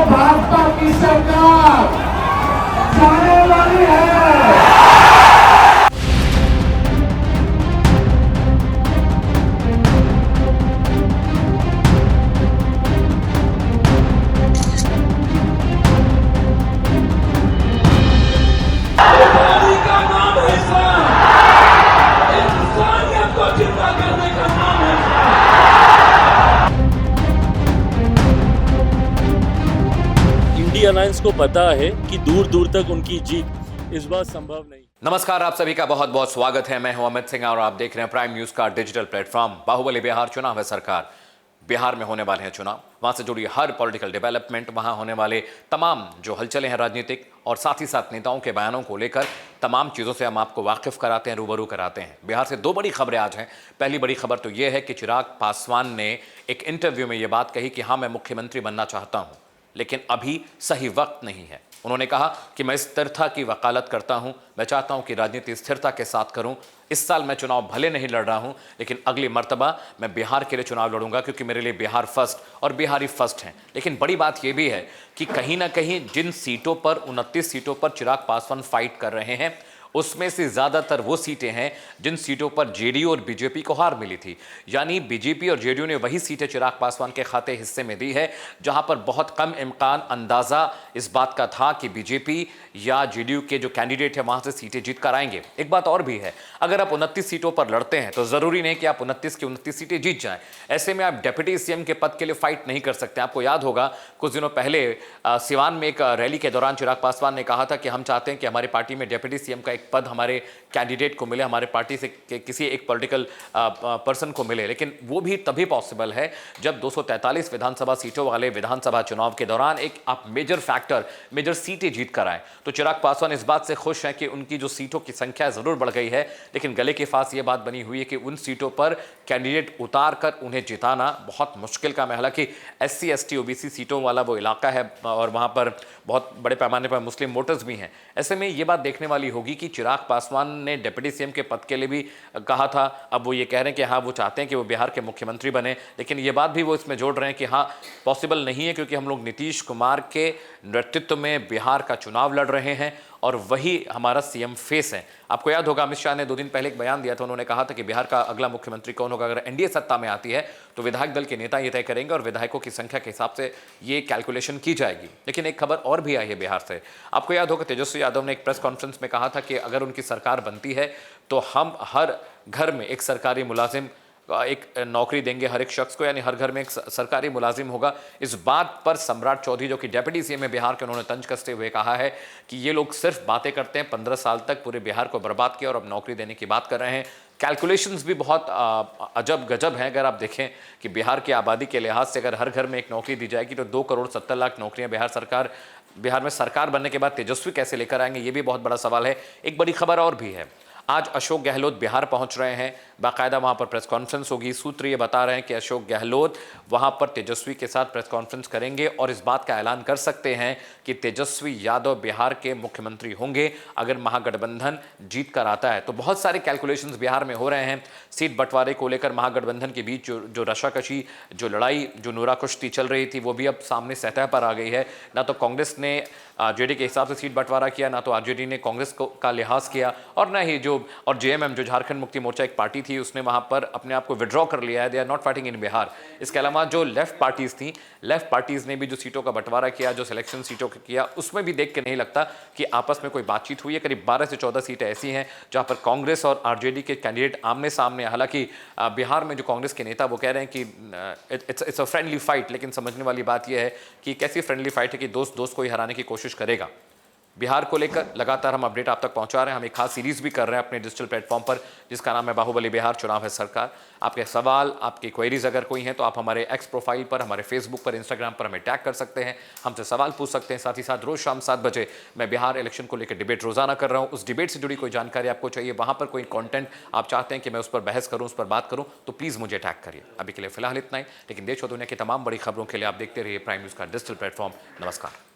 भाजपा की सरकार जाने वाली है। इंडिया अलायंस को पता है कि दूर दूर तक उनकी जीत इस बार संभव नहीं। नमस्कार, आप सभी का बहुत बहुत स्वागत है। मैं हूं अमित सिंह और आप देख रहे हैं प्राइम न्यूज का डिजिटल प्लेटफॉर्म। बाहुबली बिहार चुनाव है सरकार। बिहार में होने वाले हैं चुनाव, वहां से जुड़ी हर पॉलिटिकल डेवलपमेंट, वहां होने वाले तमाम जो हलचलें हैं राजनीतिक और साथ ही साथ नेताओं के बयानों को लेकर तमाम चीज़ों से हम आपको वाकिफ कराते हैं, रूबरू कराते हैं। बिहार से दो बड़ी खबरें आज हैं। पहली बड़ी खबर तो यह है कि चिराग पासवान ने एक इंटरव्यू में यह बात कही कि हाँ, मैं मुख्यमंत्री बनना चाहता हूं, लेकिन अभी सही वक्त नहीं है। उन्होंने कहा कि मैं स्थिरता की वकालत करता हूं, मैं चाहता हूं कि राजनीति स्थिरता के साथ करूं। इस साल मैं चुनाव भले नहीं लड़ रहा हूं, लेकिन अगली मर्तबा मैं बिहार के लिए चुनाव लड़ूंगा, क्योंकि मेरे लिए बिहार फर्स्ट और बिहारी फर्स्ट हैं। लेकिन बड़ी बात यह भी है कि कहीं ना कहीं जिन सीटों पर 29 सीटों पर चिराग पासवान फाइट कर रहे हैं, उसमें से ज्यादातर वो सीटें हैं जिन सीटों पर जेडीयू और बीजेपी को हार मिली थी। यानी बीजेपी और जेडीयू ने वही सीटें चिराग पासवान के खाते हिस्से में दी है जहां पर बहुत कम इम्कान अंदाजा इस बात का था कि बीजेपी या जेडीयू के जो कैंडिडेट है वहां से सीटें जीत कर आएंगे। एक बात और भी है, अगर आप 29 सीटों पर लड़ते हैं तो जरूरी नहीं कि आप 29 की 29 सीटें जीत जाएं। ऐसे में आप डिप्टी सीएम के पद के लिए फाइट नहीं कर सकते। आपको याद होगा कुछ दिनों पहले सिवान में एक रैली के दौरान चिराग पासवान ने कहा था कि हम चाहते हैं कि हमारी पार्टी में डिप्टी सीएम का एक पद हमारे कैंडिडेट को मिले, हमारे पार्टी से किसी एक पॉलिटिकल पर्सन को मिले। लेकिन वो भी तभी पॉसिबल है जब 243 विधानसभा सीटों वाले विधानसभा चुनाव के दौरान एक आप मेजर सीटें जीत कर आए। तो चिराग पासवान इस बात से खुश हैं कि उनकी जो सीटों की संख्या जरूर बढ़ गई है, लेकिन गले के पास ये बात बनी हुई है कि उन सीटों पर कैंडिडेट उतार कर उन्हें जिताना बहुत मुश्किल काम है। हालांकि SC ST OBC सीटों वाला वो इलाका है और वहां पर बहुत बड़े पैमाने पर मुस्लिम वोटर्स भी हैं। ऐसे में ये बात देखने वाली होगी कि चिराग पासवान ने डिप्टी सीएम के पद के लिए भी कहा था। अब वो ये कह रहे हैं कि हाँ, वो चाहते हैं कि वो बिहार के मुख्यमंत्री बने, लेकिन ये बात भी वो इसमें जोड़ रहे हैं कि हाँ, पॉसिबल नहीं है, क्योंकि हम लोग नीतीश कुमार के नेतृत्व में बिहार का चुनाव लड़ रहे हैं और वही हमारा सीएम फेस है। आपको याद होगा अमित शाह ने 2 दिन पहले एक बयान दिया था। उन्होंने कहा था कि बिहार का अगला मुख्यमंत्री कौन होगा, अगर एनडीए सत्ता में आती है तो विधायक दल के नेता ये तय करेंगे और विधायकों की संख्या के हिसाब से ये कैलकुलेशन की जाएगी। लेकिन एक खबर और भी आई है बिहार से। आपको याद होगा तेजस्वी यादव ने एक प्रेस कॉन्फ्रेंस में कहा था कि अगर उनकी सरकार बनती है तो हम हर घर में एक सरकारी मुलाजिम, एक नौकरी देंगे हर एक शख्स को, यानी हर घर में एक सरकारी मुलाजिम होगा। इस बात पर सम्राट चौधरी, जो कि डिप्टी सीएम है बिहार के, उन्होंने तंज कसते हुए कहा है कि ये लोग सिर्फ बातें करते हैं। 15 साल तक पूरे बिहार को बर्बाद किया और अब नौकरी देने की बात कर रहे हैं। कैलकुलेशंस भी बहुत अजब गजब हैं। अगर आप देखें कि बिहार की आबादी के लिहाज से अगर हर घर में एक नौकरी दी जाएगी तो 2 करोड़ 70 लाख नौकरियां बिहार में सरकार बनने के बाद तेजस्वी कैसे लेकर आएंगे, ये भी बहुत बड़ा सवाल है। एक बड़ी खबर और भी है, आज अशोक गहलोत बिहार पहुंच रहे हैं। बाकायदा वहां पर प्रेस कॉन्फ्रेंस होगी। सूत्र ये बता रहे हैं कि अशोक गहलोत वहां पर तेजस्वी के साथ प्रेस कॉन्फ्रेंस करेंगे और इस बात का ऐलान कर सकते हैं कि तेजस्वी यादव बिहार के मुख्यमंत्री होंगे अगर महागठबंधन जीत कर आता है। तो बहुत सारे कैलकुलेशंस बिहार में हो रहे हैं। सीट बंटवारे को लेकर महागठबंधन के बीच जो रशाकशी, जो लड़ाई, जो नूरा कुश्ती चल रही थी, वो भी अब सामने सतह पर आ गई है। ना तो कांग्रेस ने जेडी के हिसाब से सीट बंटवारा किया, ना तो आरजेडी ने कांग्रेस का लिहाज किया, और ना ही और जेएमएम जो झारखंड मुक्ति मोर्चा एक पार्टी थी, उसने वहां पर अपने आप को विड्रॉ कर लिया है। They are not fighting in Bihar. इसके अलावा जो लेफ्ट पार्टीज थी, लेफ्ट पार्टीज ने भी जो सीटों का बंटवारा किया, जो सिलेक्शन सीटों का किया, उसमें भी देख के नहीं लगता कि आपस में कोई बातचीट हुई है। करीब 12 से 14 सीटें ऐसी हैं जहां पर कांग्रेस और आरजेडी के कैंडिडेट आमने सामने। हालांकि बिहार में जो कांग्रेस के नेता वो कह रहे हैं कि इट्स अ फ्रेंडली फाइट, लेकिन समझने वाली बात यह है कि कैसी फ्रेंडली फाइट है कि दोस्त दोस्त को ही हराने की कोशिश करेगा। बिहार को लेकर लगातार हम अपडेट आप तक पहुंचा रहे हैं। हम एक खास सीरीज भी कर रहे हैं अपने डिजिटल प्लेटफॉर्म पर, जिसका नाम है बाहुबली बिहार चुनाव है सरकार। आपके सवाल, आपकी क्वेरीज अगर कोई हैं तो आप हमारे एक्स प्रोफाइल पर, हमारे फेसबुक पर, इंस्टाग्राम पर हमें टैग कर सकते हैं, हमसे सवाल पूछ सकते हैं। साथ ही साथ रोज शाम 7 बजे मैं बिहार इलेक्शन को लेकर डिबेट रोजाना कर रहा हूँ। उस डिबेट से जुड़ी कोई जानकारी आपको चाहिए, वहां पर कोई कॉन्टेंट आप चाहते हैं कि मैं उस पर बहस करूँ, उस पर बात करूँ, तो प्लीज़ मुझे टैग करिए। अभी के लिए फिलहाल इतना ही, लेकिन देश और दुनिया की तमाम बड़ी खबरों के लिए आप देखते रहिए प्राइम न्यूज़ का डिजिटल प्लेटफॉर्म। नमस्कार।